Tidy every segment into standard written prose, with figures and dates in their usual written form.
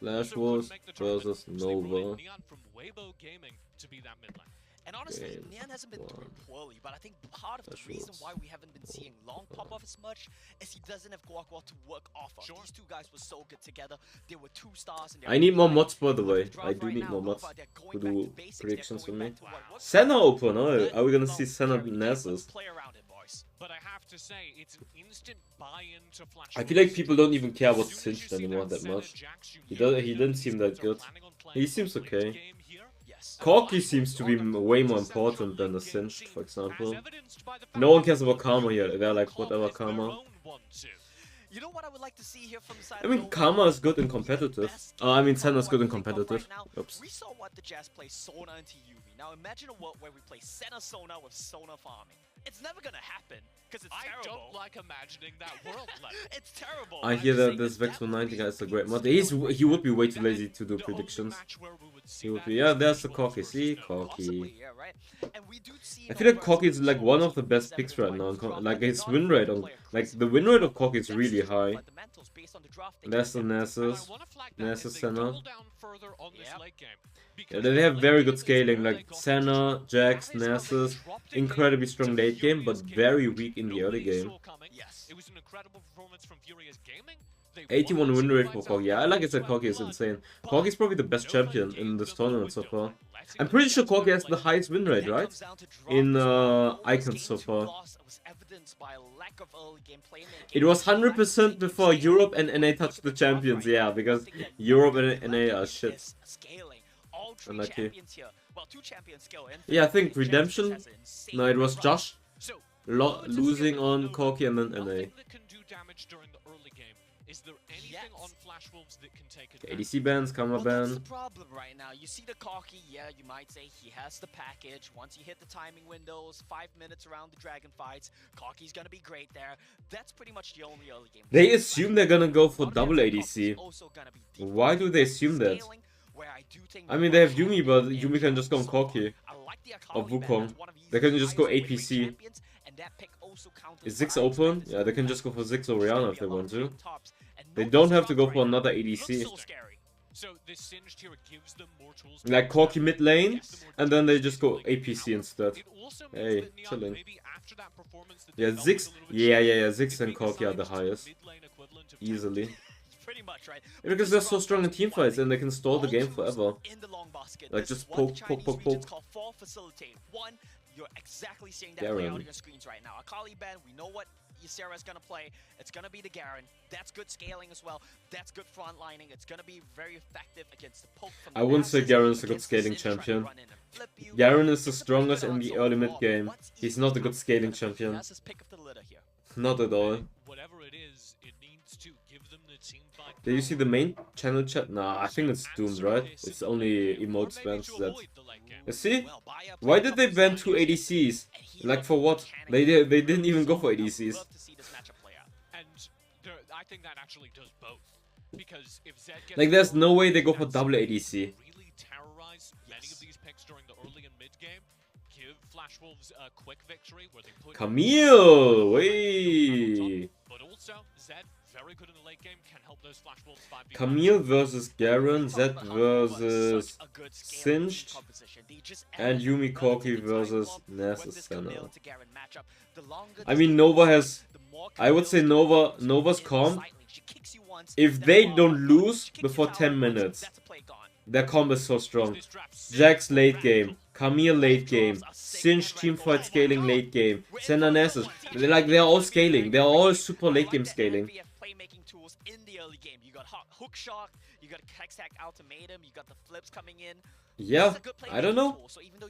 Marshvll versus Nova. And honestly, Game Nian hasn't been doing poorly, but I think part of the reason why we haven't been seeing Long pop off as much is he doesn't have Guac to work off of. These two guys were so good together. They were 2 stars. And I need more mods, by the way. I do need more mods to do predictions for me. Senna open, oh, are we gonna see Senna Nasus? But I have to say, it's an instant buy-in to Flash. I feel like people don't even care about Singed anymore that much. He didn't seem that good. He seems okay. Corki seems to be way more important than the Singed, for example. No one cares about Karma here. They're like, whatever, Karma. You know what I would like to see here from the side I mean, Karma is good in competitive. I mean, Senna's good in competitive. Oops. We saw what the Jazz play Sona into Yuumi. Now imagine a world where we play Senna Sona with Sona farming. It's never gonna happen, because it's terrible. I don't like imagining that world. It's terrible. I hear that this Vex 190 guy is a great mod. He would be way too lazy to do predictions. He would be, yeah, there's the Corki. See? Corki. I feel like Corki is like one of the best picks right now. Like his win rate on, like the win rate of Corki is really high. There's the Nasus. Nasus Senna. Yeah, they have very good scaling, like Senna, Jax, Nasus, incredibly strong late game, but very weak in the early game. 81 win rate for Corki. Yeah, I like it that Corki is insane. Corki is probably the best champion in this tournament so far. I'm pretty sure Corki has the highest win rate, right? In Icons so far. It was 100% before Europe and NA touched the champions, yeah, because Europe and NA are shit. Unlucky. Yeah, I think Redemption. No, it was Josh losing on Corki and then NA. Is there anything on Flashwolves that can take ADC bans, Karma ban. That's the problem right now. You see the Corki, yeah, you might say he has the package. Once you hit the timing windows, 5 minutes around the dragon fights, Corki's gonna be great there. That's pretty much the only early game. They assume they're gonna go for double ADC. Why do they assume that? I mean, they have Yuumi, but Yuumi can just go on Corki. Or Wukong. They can just go APC. Is Ziggs open? Yeah, they can just go for Ziggs or Rihanna if they want to. They don't have to go for another ADC. Like Corki mid lane, and then they just go APC instead. Hey, chilling. Yeah, Ziggs. Yeah, Ziggs and Corki are the highest. Easily. Yeah, because they're so strong in teamfights and they can stall the game forever. Like just poke. You're exactly seeing that play out on your screens right now. Akali ban, we know what Ysera's gonna play. It's gonna be the Garen. That's good scaling as well. That's good front lining. It's gonna be very effective against the poke from the I wouldn't say Garen is a good scaling champion. Garen is the strongest in the early mid game. He's not a good scaling champion. Not at all. Did you see the main channel chat? Nah, I think it's doomed, right? It's only emotes bans that. You see? Why did they ban 2 ADCs? Like for what? They didn't even go for ADCs. Like there's no way they go for double ADC. Camille! Wait! Camille versus Garen, Zed versus Singed, and Yuumi Corki versus Nasus Senna. I mean, Nova has... I would say Nova's comp, if they don't lose before 10 minutes, their comp is so strong. Jax late game, Camille late game, Singed teamfight scaling late game, Senna Nasus. They're all scaling, they're all super late game scaling. Playmaking tools in the early game. You got hook shot, you got Hextech ultimatum, you got the flips coming in. Yeah, I don't know.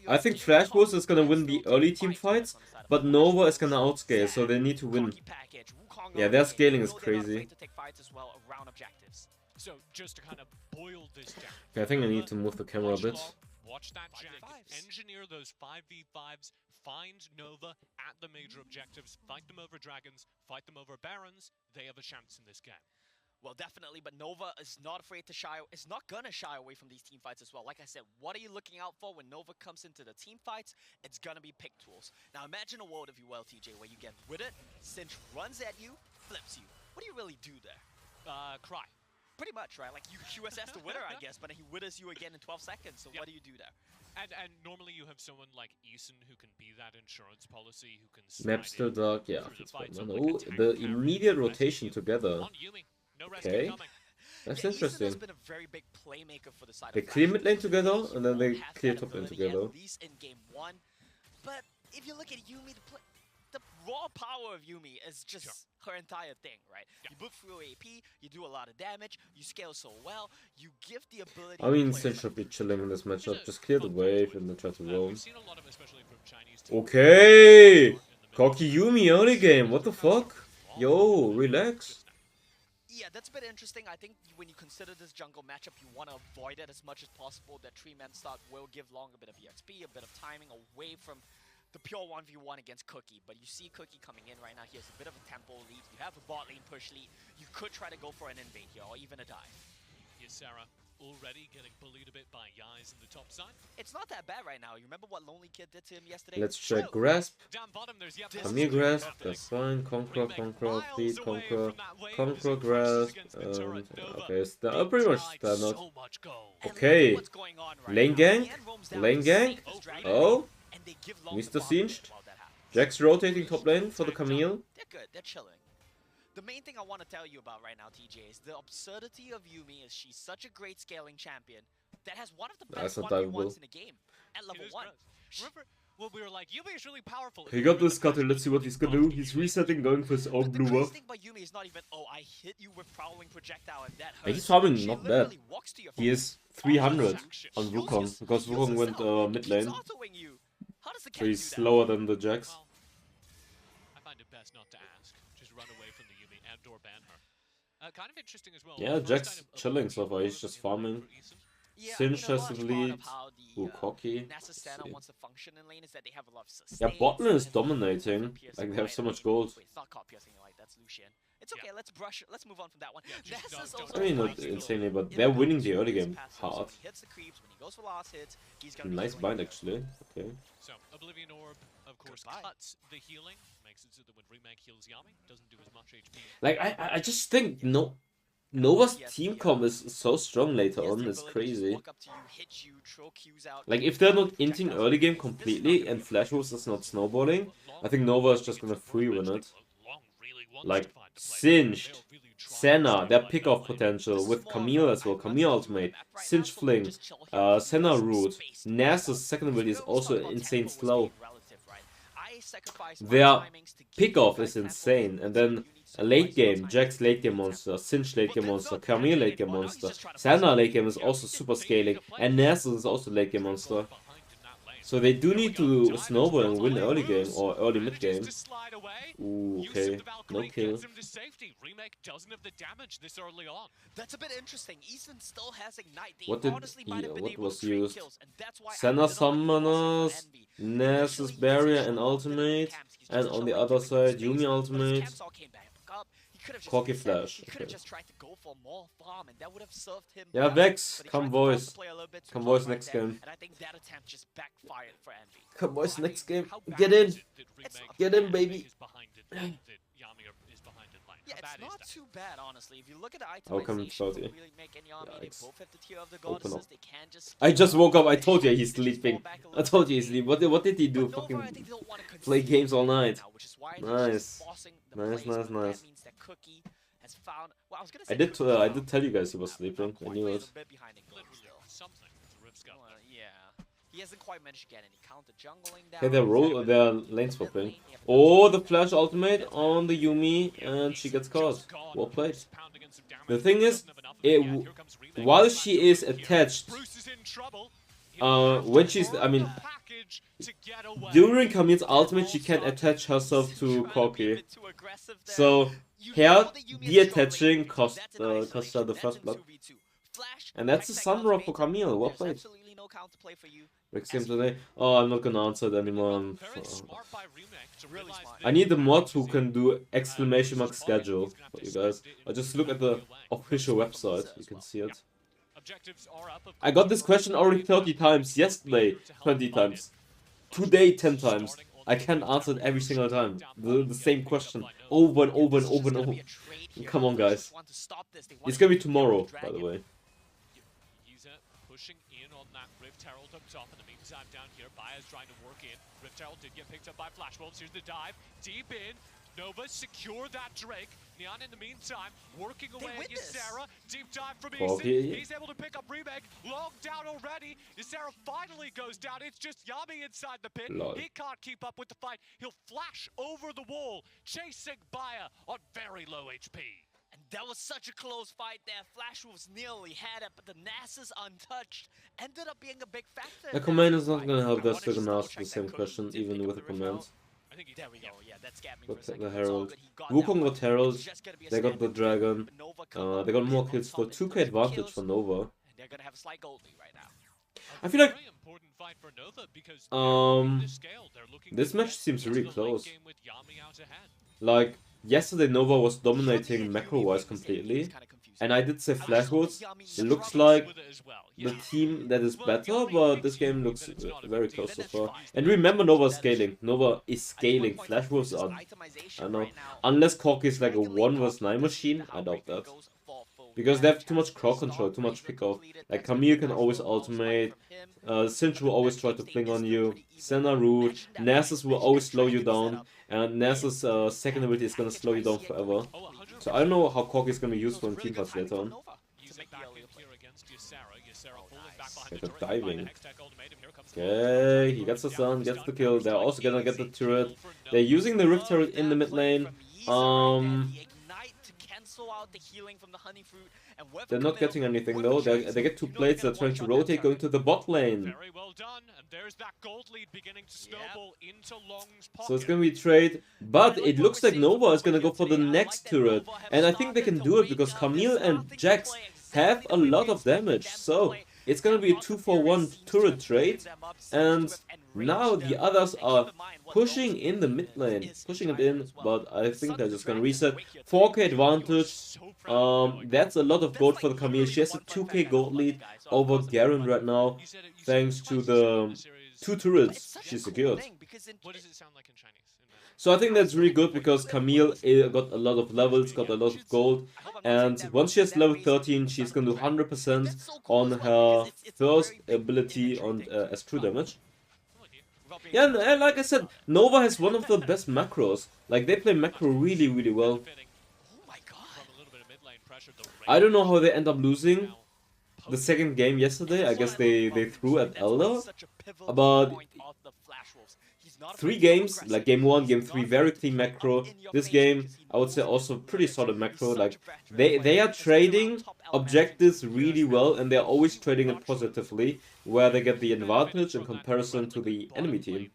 I think Flashwolves is gonna win the early team fights, but Nova is gonna outscale, so they need to win. Yeah, their scaling is crazy. Okay, I think I need to move the camera a bit. Watch that Jack engineer those 5v5s, find Nova at the major objectives, fight them over dragons, fight them over barons. They have a chance in this game. Well, definitely, but Nova is not afraid to is not gonna shy away from these team fights as well. Like I said, what are you looking out for when Nova comes into the team fights? It's gonna be pick tools. Now imagine a world, if you will, TJ, where you get with it, Cinch runs at you, flips you. What do you really do there? Cry. Pretty much, right? Like, you QSS the winner, I guess, but he withers you again in 12 seconds, so what do you do there? And normally you have someone like Eason who can be that insurance policy, who can Map still dark, yeah. Oh, The immediate rotation together. Okay. That's interesting. Has been a very big playmaker for the side they of clear mid lane Flash. together, He and then they won't have clear that top lane ability, together. At least in game 1. But if you look at Yuumi, the raw power of Yuumi is just her entire thing, right? Yeah. You book through AP, you do a lot of damage, you scale so well, you give the ability. I mean, Sin should be chilling in this matchup. Just clear the wave and then try to roam. Okay! Cocky Yuumi early game, what the fuck? Yo, relax. Yeah, that's a bit interesting. I think when you consider this jungle matchup, you want to avoid it as much as possible. That 3-man stock will give Long a bit of EXP, a bit of timing away from the pure 1v1 against Cookie. But you see Cookie coming in right now. He has a bit of a tempo lead. You have a bot lane push lead. You could try to go for an invade here, or even a dive. Here's Sarah already getting bullied a bit by Yais in the top side. It's not that bad right now. You remember what Lonely Kid did to him yesterday? Let's check Grasp. Down bottom, there's Camille Grasp, that's fine. Conqueror, Fleet, Conqueror, Grasp. Okay, pretty much standard. Okay, lane gang? Lane gang? Oh, Mr. Singed. Jack's rotating top lane for the Camille. They're good, they're chilling. The main thing I want to tell you about right now, TJ, is the absurdity of Yuumi is she's such a great scaling champion that has one of the best 1v1s in the game at level 1. Remember, well, we were like, Yuumi is really powerful. He got this cutter, let's see what he's gonna do. He's resetting, going for his own blue buff. The thing about Yuumi is not even, oh, I hit you with prowling projectile and that hurts. He's farming not bad. He is 300 on Wukong, because Wukong went mid lane. So he's slower than the Jax. Well, I find it best not to ask. Just run away from the Yuumi and/or ban her. Kind of interesting as well. Yeah, Jack's chilling so far. He's just farming. Yeah, Sinch has the lead. Ooh, cocky. Yeah, bot lane is dominating. Like, they have so much gold. Wait, not caught piercing light, that's Lucian. It's okay, let's move on from that one. Yeah, I mean, not insanely, but they're winning the early game hard. Nice bind, actually. Okay. So, Oblivion Orb, of course, cuts the healing. Makes it so that when Remake heals Yami, doesn't do as much HP. Like, I just think Nova's team comp is so strong later on, it's crazy. Like, if they're not inting early game completely and Flash Wolves is not snowballing, I think Nova is just gonna free win it. Like, Singed, Senna, their pick-off potential with Camille as well, Camille ultimate, Singed Fling, Senna root, Nasus second ability is also insane slow. Their pick-off is insane, and then a late game, Jack's late game monster, Singed late game monster, Camille late game monster, Senna late game is also super scaling, and Nasus is also late game monster. So they do need to snowball and win early game or early mid game. Ooh, okay, no kill. That's a bit interesting. Eason still has Ignite. What was used? Senna Summoners, Nasus Barrier and Ultimate, and on the other side Yuumi Ultimate. Corky Flash. Okay. Yeah, Vex, come voice. Come voice next game. Come voice next game. Get in. Get in, baby. Yeah, it's not too bad, honestly. If you look at the How come it's itemization, salty? don't really make any army. They both have the tier of the Open goddesses. up. They can just I just woke up. I told you he's sleeping. I told you he's sleeping. What did he do? Fucking play games all night. Nice. Nice. I did tell you guys he was sleeping. I knew it. Yeah. He hasn't quite managed to get any counter jungling down. Okay, they're lane swapping. Oh, the flash ultimate on the Yuumi, and she gets caught. Well played. The thing is, while she is attached, when she's, I mean, during Camille's ultimate, she can attach herself to Corky. So here, detaching cost her the first blood. And that's a Sunrock for Camille. Well played. Rick's game today. Oh, I'm not gonna answer it anymore. I need a mod who can do exclamation mark schedule for you guys. I just look at the official website. You can see it. I got this question already 30 times. Yesterday, 20 times. Today, 10 times. I can't answer it every single time. The same question over and over and over and over. Come on, guys. It's gonna be tomorrow, by the way. Pushing in on that Rift Herald up top. In the meantime, down here, Baya's trying to work in. Rift Herald did get picked up by Flash Wolves. Here's the dive. Deep in. Nova secure that Drake. Neon in the meantime, working away at Ysera. Deep dive from Easy. He's able to pick up Remake. Long down already. Ysera finally goes down. It's just Yami inside the pit. Lol. He can't keep up with the fight. He'll flash over the wall, chasing Baya on very low HP. And that was such a close fight there. Flash Wolves nearly had it, but the Nasus untouched ended up being a big factor. The command is not gonna help. They're still gonna ask the same question, even with the commands. There we go. Yeah, that scared me Got for a the second. Herald. Wukong got Herald. They got the Dragon. They got more kills for 2k advantage for Nova. And they're gonna have a slight gold lead right now. I feel like Very important fight for Nova because this match seems really close. Like yesterday, Nova was dominating macro-wise completely, and I did say Flash Wolves. It looks like the team that is better, but this game looks very close so far. And remember, Nova is scaling. Nova is scaling. Flash Wolves are, I don't know, unless Corki is like a 1 vs 9 machine, I doubt that. Because they have too much crowd control, too much pick-off. Like Camille can always ultimate, Cinch will always try to fling on you, Senna root, Nasus will always slow you down, and Nasus' second ability is gonna slow you down forever. So I don't know how Corki is gonna be useful in teamfights later on. Get the diving. Okay, he gets the stun, gets the kill. They're also gonna get the turret. They're using the Rift Turret in the mid lane. They're not getting anything though. They get 2 plates. They're trying to rotate, going to the bot lane. Very well done, and there's that gold lead beginning to snowball into Long's pocket. So it's gonna be trade, but it looks like Nova is gonna go for the next turret, and I think they can do it because Camille and Jax have a lot of damage. So it's gonna be a 2-for-1 turret trade, and now the others are pushing in the mid lane, pushing it in, but I think they're just gonna reset. 4k advantage, that's a lot of gold for the Camille. She has a 2k gold lead over Garen right now, thanks to the 2 turrets she secured. What does it sound like in Chinese? So I think that's really good because Camille got a lot of levels, got a lot of gold, and once she has level 13, she's gonna do 100% on her first ability on as true damage. Yeah, and like I said, Nova has one of the best macros. Like, they play macro really, really well. I don't know how they end up losing the second game yesterday. I guess they threw at Elder. But 3 games, like game 1, game 3, very clean macro. This game, I would say also pretty solid macro. Like, they are trading objectives really well, and they're always trading it positively, where they get the advantage in comparison to the enemy team.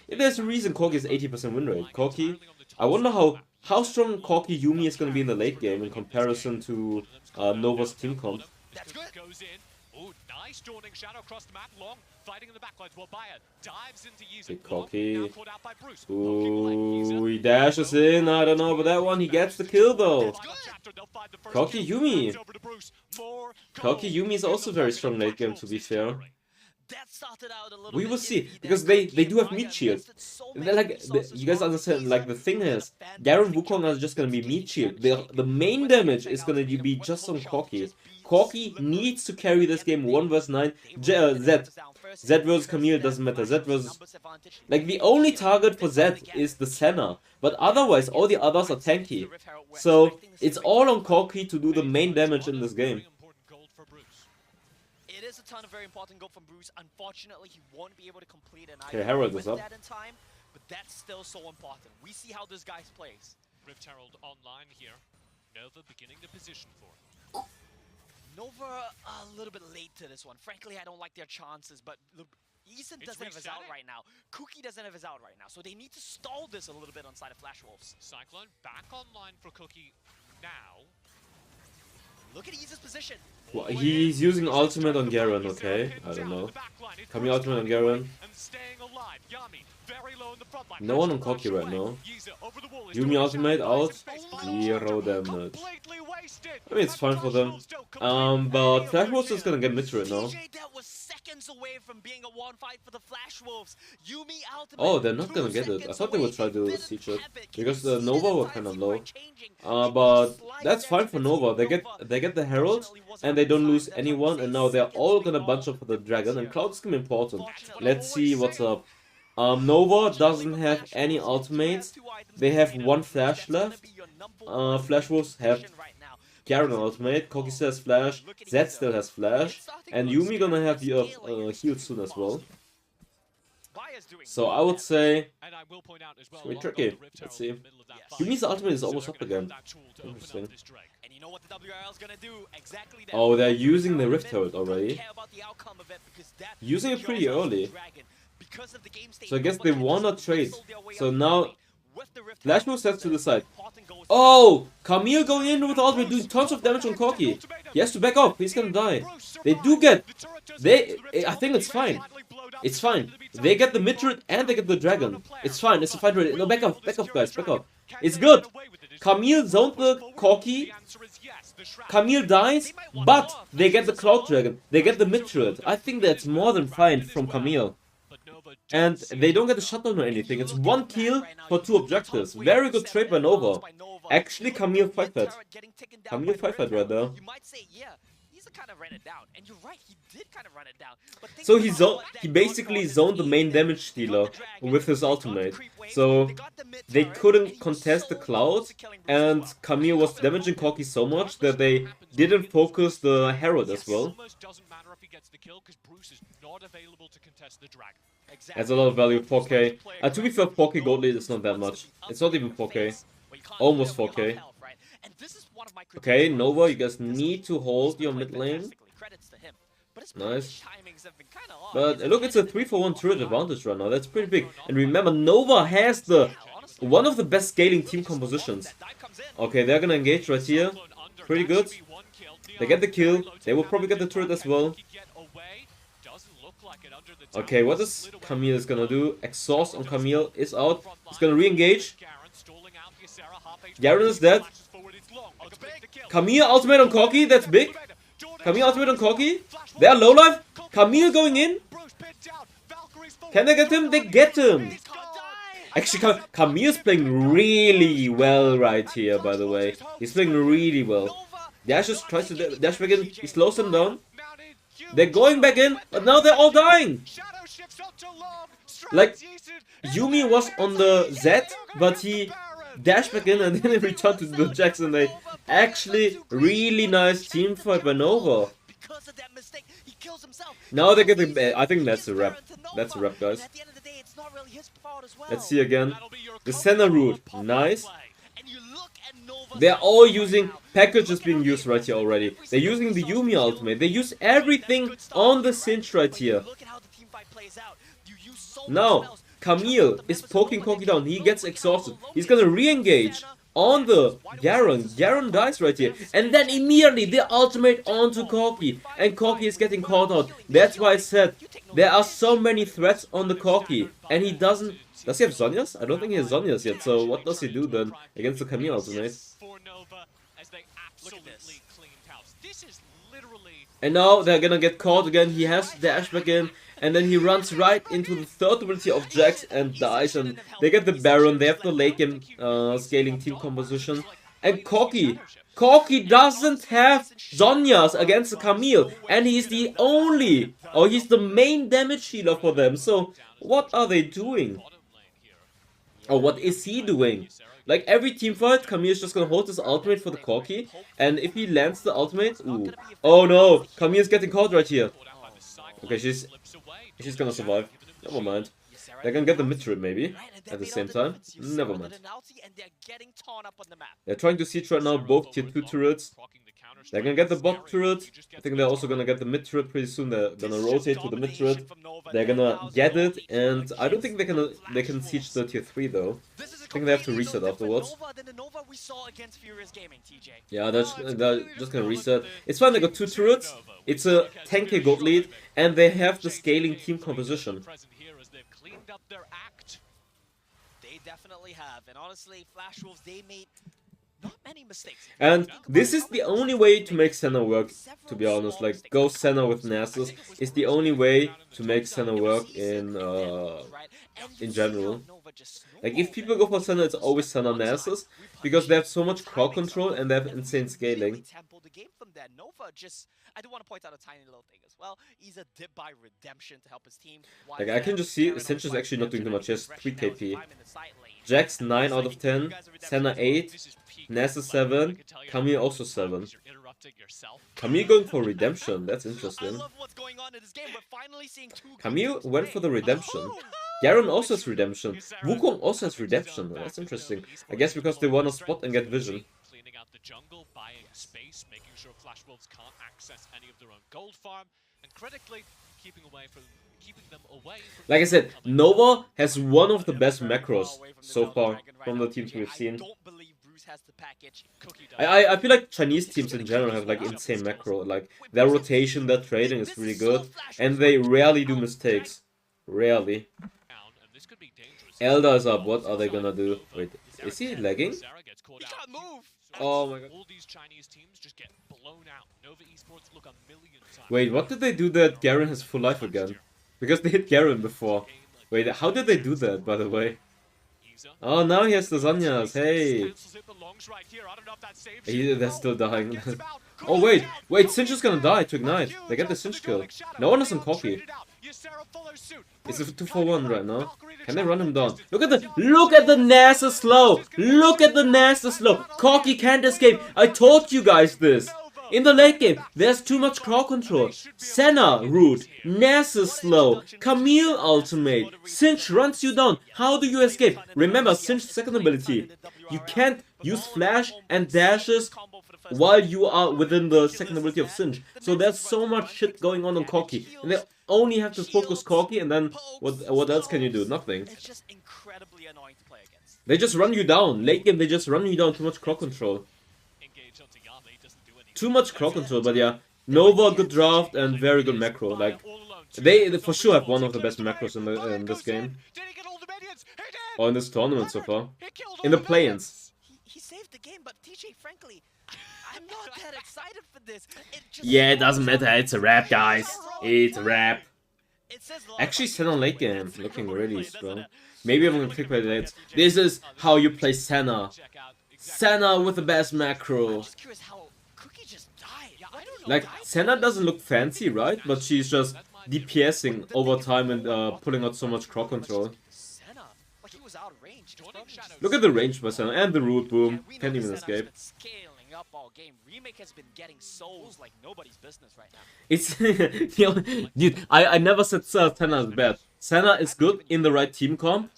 Yeah, there's a reason Corki is 80% win rate. Corki, I wonder how strong Corki Yuumi is going to be in the late game in comparison to Nova's team comp. Nice dawning shadow across the map. Long fighting in the backlines while Baya dives into Yeezy. Big Corki. Ooh, he dashes in. I don't know about that one. He gets the kill though. Corki Yuumi. Corki Yuumi is also very strong late game, to be fair. We will see, because they do have meat shield. They're like, you guys understand, like the thing is, Garen Wukong are just gonna be meat shield. The main damage is gonna be just on Corki. Corki needs to carry this game 1 vs 9. Zed versus Camille doesn't matter. Zed versus... Like, the only target for Zed is the Senna. But otherwise, all the others are tanky. So, it's all on Corki to do the main damage in this game. It is a ton of very important gold from Bruce. Unfortunately, he won't be able to complete an item Herald is up. That in time, but that's still so important. We see how this guy plays. Rift Herald online here. Nova beginning to position for it. Nova a little bit late to this one. Frankly, I don't like their chances, but Eason doesn't have his out right now. Cookie doesn't have his out right now, so they need to stall this a little bit on side of Flash Wolves. Cyclone back online for Cookie now. Look at Ease's position. Well, he's using ultimate on Garen, okay? I don't know. Camille ultimate on Garen. No one on Koki right now. Yumi ultimate out. 0 damage. I mean, it's fine for them. But Flash Wolves is gonna get mid right now. Oh, they're not gonna get it. I thought they would try to siege it. Because the Nova were kind of low. But that's fine for Nova. They get the Herald and they don't lose anyone, and now they're all gonna bunch up for the Dragon, and Cloud is gonna be important. Let's see what's up. Nova doesn't have any ultimates. They have 1 Flash left. Flash Wolves have Garen ultimate, Koki still has Flash, Zed still has Flash, and Yumi gonna have the heal soon as well. So I would say it's really tricky. Let's see. Yumi's ultimate is almost up again. Interesting. Oh, they're using the Rift Herald already. Using it pretty early. So I guess they wanna trade. So now Flash Move steps to the side. Oh! Camille going in with ultimate, doing tons of damage on Koki. He has to back off, he's gonna die. They do get... I think it's fine. It's fine. They get the mid turret and they get the dragon. It's fine, it's a fight ready. No, back off guys, back off. It's good. Camille zoned the Koki. Camille dies, but they get the Cloud Dragon. They get the mid turret. I think that's more than fine from Camille. And they don't get a shutdown or anything. It's 1 kill for 2 objectives. Very good trade by Nova. Actually, Camille 5-fed. Camille 5-fed right there. So he basically zoned the main damage dealer with his ultimate. So they couldn't contest the Cloud, and Camille was damaging Koki so much that they didn't focus the Herald as well. That's a lot of value, 4k. To be fair, 4k gold lead is not that much. It's not even 4k. Almost 4k. Okay, Nova, you guys need to hold your mid lane. Nice. But look, it's a 3-for-1 turret advantage right now. That's pretty big. And remember, Nova has one of the best scaling team compositions. Okay, they're gonna engage right here. Pretty good. They get the kill. They will probably get the turret as well. Okay, what is Camille is gonna do? Exhaust on Camille is out. He's gonna re-engage. Garen is dead. Camille ultimate on Koki, that's big. Camille ultimate on Koki. They are low life. Camille going in. Can they get him? They get him. Actually, Camille's playing really well right here, by the way. He's playing really well. Dash just tries to dash back in. He slows them down. They're going back in, but now they're all dying. Like, Yumi was on the Z, but he dashed back in and then he returned to the Jackson. They actually really nice team fight by Nova. Now they get the... I think that's a wrap. That's a wrap, guys. Let's see again. The Senna route. Nice. They're all using packages being used right here already. They're using the Yumi ultimate. They use everything on the cinch right here. Now, Camille is poking Koki down. He gets exhausted. He's gonna re-engage on the Garen. Garen dies right here. And then immediately the ultimate onto Koki. And Koki is getting caught out. That's why I said there are so many threats on the Koki. And he doesn't... Does he have Zhonya's? I don't think he has Zhonya's yet. So what does he do then against the Camille ultimate? And now they're gonna get caught again. He has to dash back in. And then he runs right into the third ability of Jax and dies. And they get the Baron. They have the late game scaling team composition. And Koki doesn't have Zhonya's against the Camille. And he's the only, or he's the main damage healer for them. So what are they doing? Or what is he doing? Like every team fight, Camille is just gonna hold his ultimate for the Koki. And if he lands the ultimate, ooh. Oh no, Camille's getting caught right here. Okay, she's gonna survive. Never mind. They're gonna get the mid turret maybe at the same time. Never mind. They're trying to siege right now both tier 2 turrets. They're gonna get the bot turret. I think they're also gonna get the mid turret pretty soon. They're gonna rotate to the mid turret. They're gonna get it, and I don't think they can siege the tier 3 though. I think they have to reset afterwards. we saw against Furious Gaming, TJ. Yeah, they're just gonna reset. It's fine, they got 2 turrets, it's a 10k gold lead, and they have the scaling team composition. They definitely have, and honestly, Flash Wolves, they made not many mistakes. And this is the only way to make Senna work, to be honest. Like, go Senna with Nasus is the only way to make Senna work in general. Like, if people go for Senna, it's always Senna Nasus, because they have so much crowd control and they have insane scaling. I do want to point out a tiny little thing as well. He's a dip by redemption to help his team. Like, I can just see Cinch is actually not doing too much. He has 3 KP. Jax 9 out of 10, Senna 8, Nasus 7, Camille also 7. Camille going for redemption, that's interesting. Camille went for the redemption. Garen also has redemption. Wukong also has redemption, that's interesting. I guess because they want to spot and get vision. Cleaning out the jungle, buying space, making sure Flash Wolves can't access any of their own gold farm, and critically keeping them away from like I said, Nova has one of the best macros so far from the teams we've seen. I feel like Chinese teams in general have like insane macro. Like their rotation, their trading is really good, and they rarely do mistakes. Rarely. Elder is up. What are they gonna do? Wait, is he lagging? Oh my god. All these Chinese teams just get blown out. Nova Esports look a million times. Wait, what did they do that Garen has full life again? Because they hit Garen before. Wait, how did they do that, by the way? Oh, now he has the Zanyas, hey! They're still dying. Oh wait, Cinch is gonna die to ignite. They get the Cinch kill. No one is on copy. It's a 2-for-1 right now. Can they run him down? Look at the Nasus slow! Look at the Nasus slow! Corki can't escape! I told you guys this! In the late game, there's too much crowd control. Senna root, Nasus slow, Camille ultimate, Cinch runs you down. How do you escape? Remember Cinch's second ability. You can't use flash and dashes while you are within the second ability of Cinch. So there's so much shit going on Corki. And they only have to focus Corki, and then what else can you do? Nothing. It's just incredibly annoying to play against. They just run you down. Late game, they just run you down. Too much crowd control. Too much crowd control, but yeah. Nova, good draft, and very good macro. Like, they for sure have one of the best macros in this game. Or in this tournament so far. In the play-ins. He saved the game, but TJ, frankly, I'm not that excited for this. Yeah, it doesn't matter. It's a wrap, guys. It's a wrap. Actually, Senna late game looking really strong. Maybe I'm gonna click by lates. This is how you play Senna. Senna with the best macro. Like, Senna doesn't look fancy, right? But she's just DPSing over time and pulling out so much crowd control. Look at the range by Senna and the root boom. Can't even escape. It's dude, I never said Senna is bad. Senna is good in the right team comp.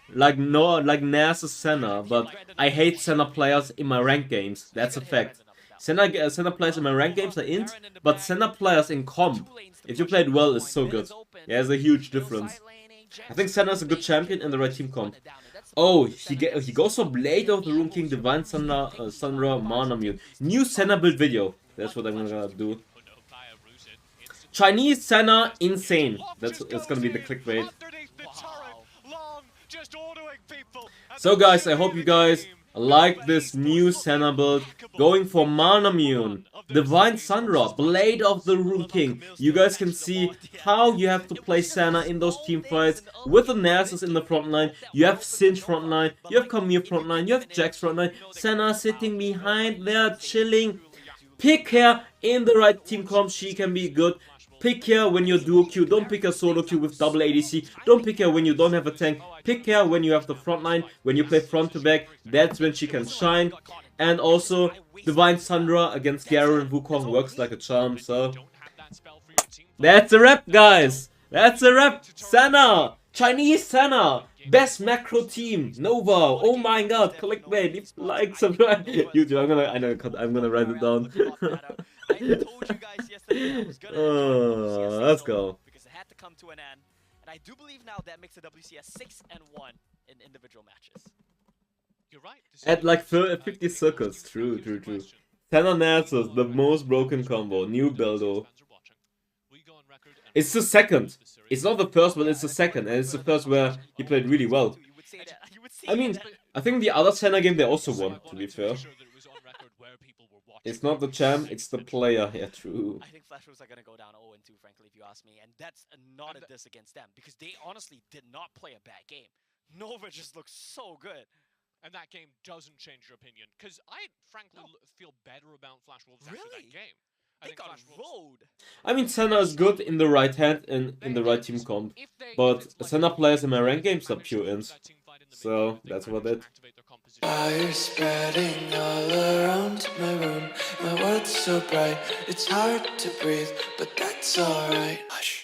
Like Nasus Senna, but I hate Senna players in my ranked games. That's a fact. Senna players in my ranked games are int, but Senna players in comp, if you play it well, is so good. Yeah, there's a huge difference. I think Senna is a good champion in the right team comp. Oh, he goes for Blade of the Rune King, Divine Sunra, Mana Mute. New Senna build video. That's what I'm gonna do. Chinese Senna, insane. It's gonna be the clickbait. So guys, I hope you guys like this new Senna build. Going for Mana Mune, Divine Sunra, Blade of the Rune King. You guys can see how you have to play Senna in those team fights with the Nasus in the front line. You have Cinch front line, you have Camille front line, you have Jax front line. Senna sitting behind there, chilling. Pick her in the right team comp, she can be good. Pick her when you're duo queue, don't pick a solo queue with double ADC. Don't pick her when you don't have a tank. Pick her when you have the front line, when you play front to back. That's when she can shine. And also, Divine Sunra against Garen Wukong works like a charm, so... That's a wrap, guys! That's a wrap! Senna! Chinese Senna! Best macro team! Nova! Oh my god! Clickbait! Leave like, subscribe! YouTube, I'm gonna write it down. I told you guys yesterday I was gonna let's go. Because it had to come to an end. And I do believe now that makes the WCS 6-1 in individual matches. You're right. right. At like 50 circles. True. Senna Nasus, the most broken combo. New buildo. It's the second. It's not the first, but it's the second. And it's the first where he played really well. You would say that. You would say I mean, that. I think the other Senna game they also won, to be fair. It's not the champ, it's the player. Yeah, true. I think Flashwolves are going to go down 0-2, frankly, if you ask me. And that's not a diss against them, because they honestly did not play a bad game. Nova just looks so good. And that game doesn't change your opinion, because I frankly feel better about Flashwolves after that game. They got rolled. I mean, Senna is good in the right hand and in the right team comp. But Senna players in my rank games are pure ins. So, that's about it. Fire spreading all around my room. My world's so bright, it's hard to breathe, but that's alright. Hush.